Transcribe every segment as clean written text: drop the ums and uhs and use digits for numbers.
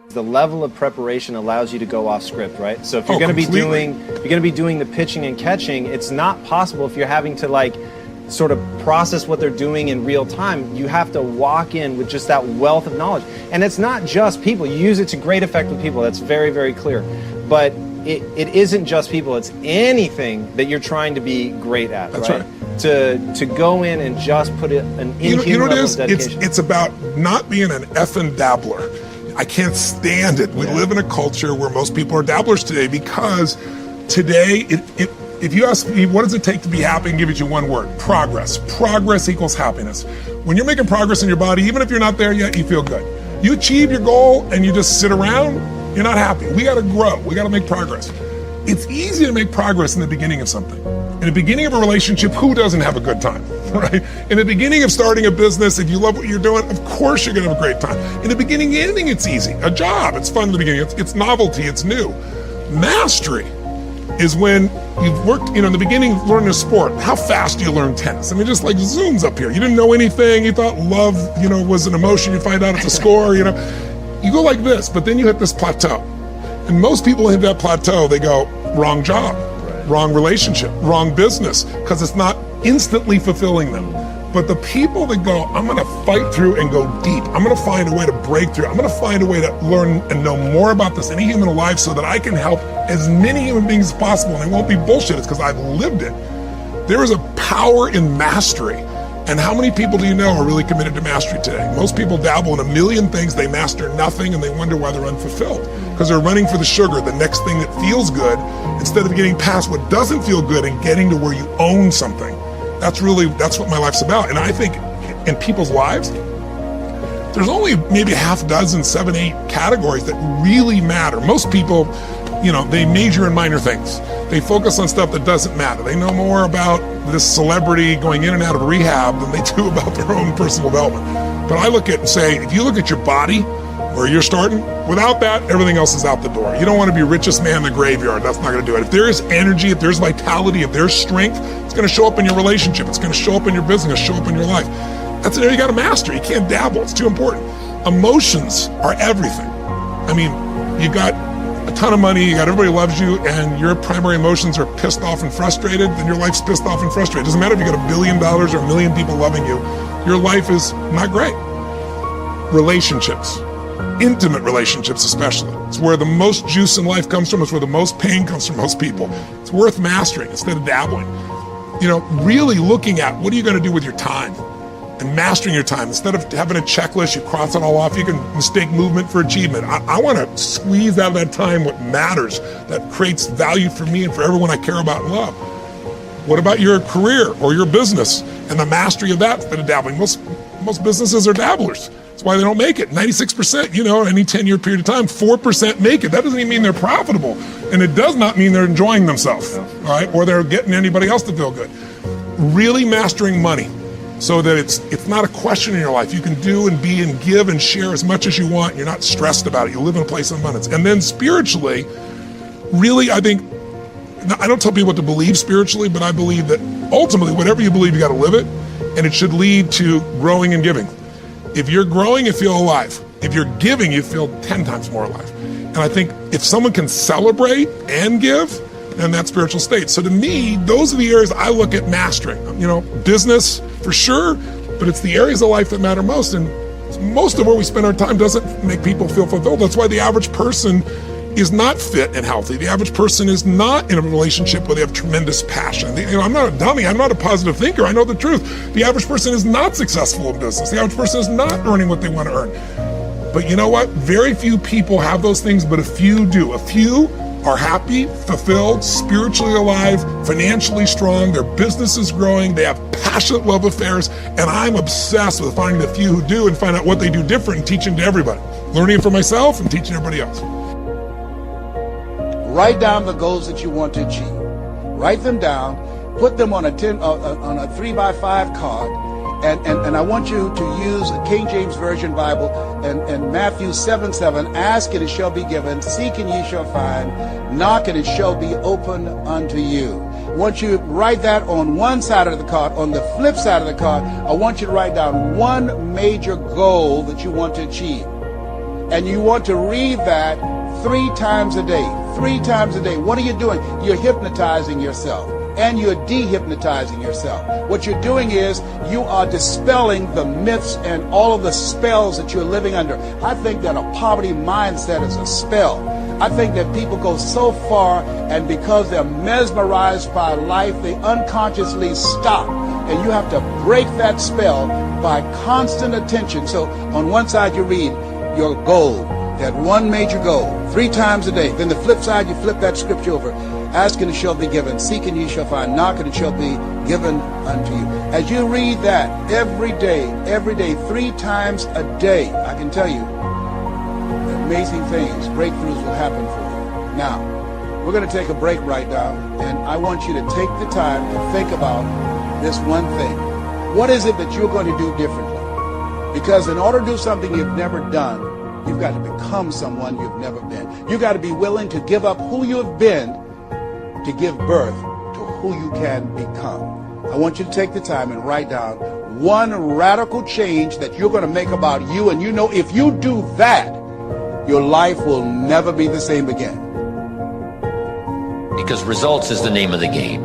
The level of preparation allows you to go off script, right? So if you're going to be doing the pitching and catching, it's not possible if you're having to like sort of process what they're doing in real time. You have to walk in with just that wealth of knowledge. And it's not just people. You use it to great effect with people. That's very, very clear. But it isn't just people. It's anything that you're trying to be great at. That's right. To go in and just put it an inhuman level of dedication. It's about not being an effing dabbler. I can't stand it. We live in a culture where most people are dabblers today because today, if you ask me, what does it take to be happy, and give it you one word: progress. Progress equals happiness. When you're making progress in your body, even if you're not there yet, you feel good. You achieve your goal and you just sit around, you're not happy. We got to grow. We got to make progress. It's easy to make progress in the beginning of something. In the beginning of a relationship, who doesn't have a good time, right? In the beginning of starting a business, if you love what you're doing, of course you're gonna have a great time. In the beginning, anything, it's easy. A job, it's fun in the beginning. It's novelty, it's new. Mastery is when you've worked, in the beginning, learning a sport. How fast do you learn tennis? I mean, just like zooms up here. You didn't know anything. You thought love, was an emotion. You find out it's a score, You go like this, but then you hit this plateau. And most people hit that plateau, they go, wrong job. Wrong relationship, wrong business, because it's not instantly fulfilling them. But the people that go, I'm gonna fight through and go deep. I'm gonna find a way to break through. I'm gonna find a way to learn and know more about this any human alive so that I can help as many human beings as possible. And it won't be bullshit, it's because I've lived it. There is a power in mastery. And how many people do you know are really committed to mastery today? Most people dabble in a million things, they master nothing, and they wonder why they're unfulfilled. Because they're running for the sugar, the next thing that feels good, instead of getting past what doesn't feel good and getting to where you own something. That's what my life's about. And I think in people's lives, there's only maybe a half dozen, 7, 8 categories that really matter. Most people, they major in minor things. They focus on stuff that doesn't matter. They know more about this celebrity going in and out of rehab than they do about their own personal development. But I look at and say, if you look at your body, where you're starting, without that, everything else is out the door. You don't want to be richest man in the graveyard. That's not going to do it. If there is energy, if there's vitality, if there's strength, it's going to show up in your relationship. It's going to show up in your business, it's going to show up in your life. That's an area you got to master. You can't dabble. It's too important. Emotions are everything. I mean, you got a ton of money, you got everybody loves you, and your primary emotions are pissed off and frustrated, then your life's pissed off and frustrated. It doesn't matter if you got $1 billion or 1 million people loving you. Your life is not great. Relationships. Intimate relationships especially. It's where the most juice in life comes from. It's where the most pain comes from most people. It's worth mastering instead of dabbling. Really looking at what are you going to do with your time and mastering your time. Instead of having a checklist, you cross it all off. You can mistake movement for achievement. I want to squeeze out of that time what matters, that creates value for me and for everyone I care about and love. What about your career or your business and the mastery of that instead of dabbling? Most businesses are dabblers. That's why they don't make it. 96%, any 10-year period of time, 4% make it. That doesn't even mean they're profitable. And it does not mean they're enjoying themselves, all right? Or they're getting anybody else to feel good. Really mastering money so that it's not a question in your life. You can do and be and give and share as much as you want. You're not stressed about it. You live in a place of abundance. And then spiritually, really, I think, I don't tell people what to believe spiritually, but I believe that ultimately, whatever you believe, you got to live it. And it should lead to growing and giving. If you're growing, you feel alive. If you're giving, you feel 10 times more alive. And I think if someone can celebrate and give, then that's spiritual state. So to me, those are the areas I look at mastering. Business for sure, but it's the areas of life that matter most. And most of where we spend our time doesn't make people feel fulfilled. That's why the average person is not fit and healthy. The average person is not in a relationship where they have tremendous passion. I'm not a dummy. I'm not a positive thinker. I know the truth. The average person is not successful in business. The average person is not earning what they want to earn. But you know what? Very few people have those things, but a few do. A few are happy, fulfilled, spiritually alive, financially strong. Their business is growing. They have passionate love affairs. And I'm obsessed with finding the few who do and find out what they do different and teaching to everybody. Learning it for myself and teaching everybody else. Write down the goals that you want to achieve. Write them down. Put them on a 3x5 card, and I want you to use a King James Version Bible and Matthew 7:7. Ask and it shall be given. Seek and ye shall find. Knock and it shall be opened unto you. I want you to write that on one side of the card. On the flip side of the card, I want you to write down one major goal that you want to achieve. and you want to read that 3 times a day. 3 times a day. What are you doing? You're hypnotizing yourself, and you're dehypnotizing yourself. What you're doing is you are dispelling the myths and all of the spells that you're living under. I think that a poverty mindset is a spell. I think that people go so far, and because they're mesmerized by life, they unconsciously stop. And you have to break that spell by constant attention. So on one side you read your goal, that one major goal, 3 times a day. Then the flip side, you flip that scripture over. Ask and it shall be given. Seek and ye shall find. Knock and it shall be given unto you. As you read that every day, 3 times a day, I can tell you, amazing things, breakthroughs will happen for you. Now, we're going to take a break right now, and I want you to take the time to think about this one thing. What is it that you're going to do differently? Because in order to do something you've never done, you've got to become someone you've never been. You've got to be willing to give up who you've been to give birth to who you can become. I want you to take the time and write down one radical change that you're going to make about you, and you know if you do that, your life will never be the same again. Because results is the name of the game.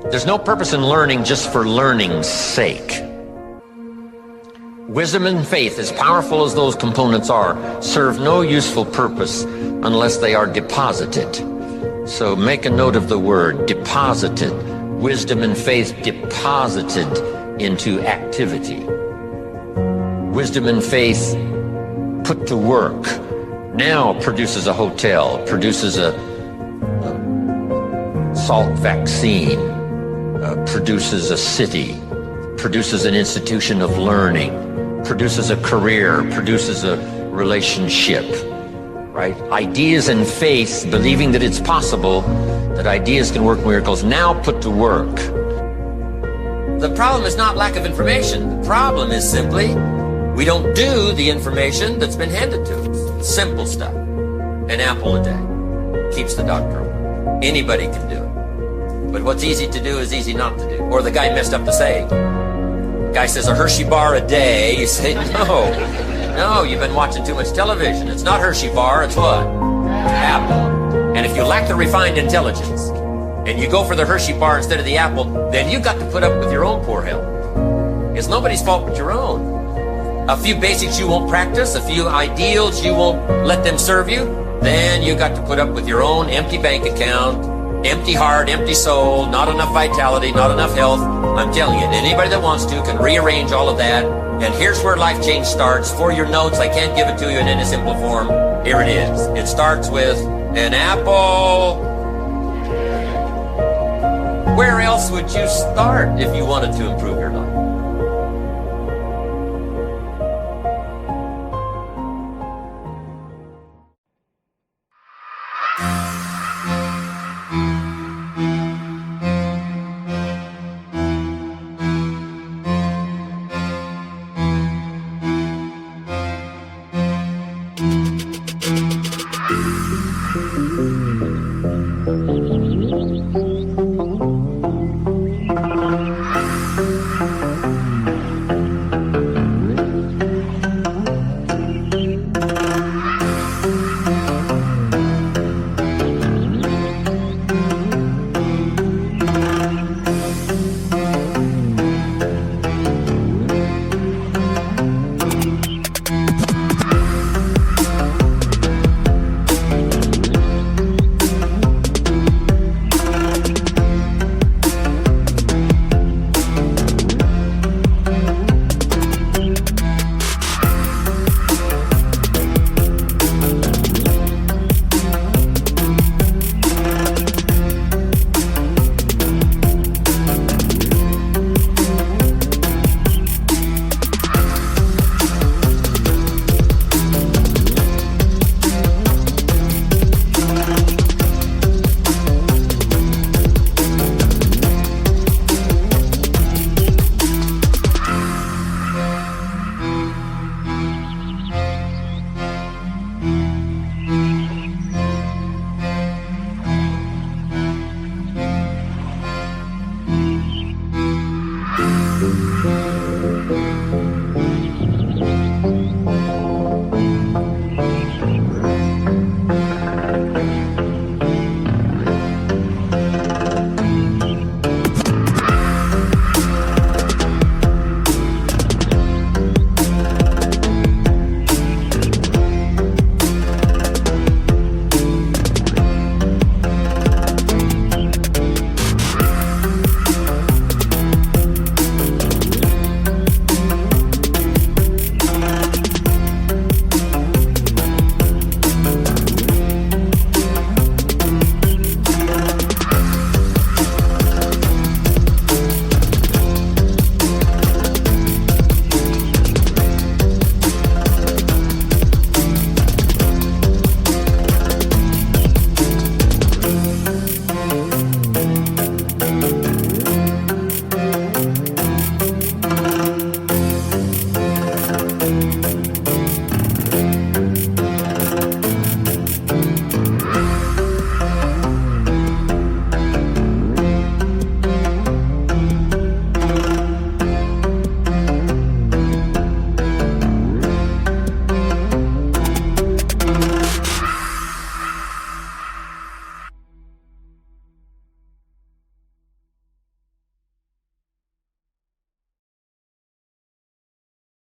There's no purpose in learning just for learning's sake. Wisdom and faith, as powerful as those components are, serve no useful purpose unless they are deposited. So make a note of the word, deposited. Wisdom and faith deposited into activity. Wisdom and faith put to work now produces a hotel, produces a salt vaccine, produces a city, produces an institution of learning, produces a career, produces a relationship, right? Ideas and faith, believing that it's possible, that ideas can work miracles, now put to work. The problem is not lack of information. The problem is simply we don't do the information that's been handed to us. Simple stuff. An apple a day keeps the doctor away. Anybody can do it. But what's easy to do is easy not to do. Or the guy messed up the saying. Guy says a Hershey bar a day. You say, no, you've been watching too much television. It's not Hershey bar, it's what? Apple. And if you lack the refined intelligence, and you go for the Hershey bar instead of the apple, then you've got to put up with your own poor health. It's nobody's fault but your own. A few basics you won't practice, a few ideals you won't let them serve you, then you got to put up with your own empty bank account, empty heart, empty soul, not enough vitality, not enough health. I'm telling you, anybody that wants to can rearrange all of that. And here's where life change starts. For your notes, I can't give it to you in any simple form. Here it is. It starts with an apple. Where else would you start if you wanted to improve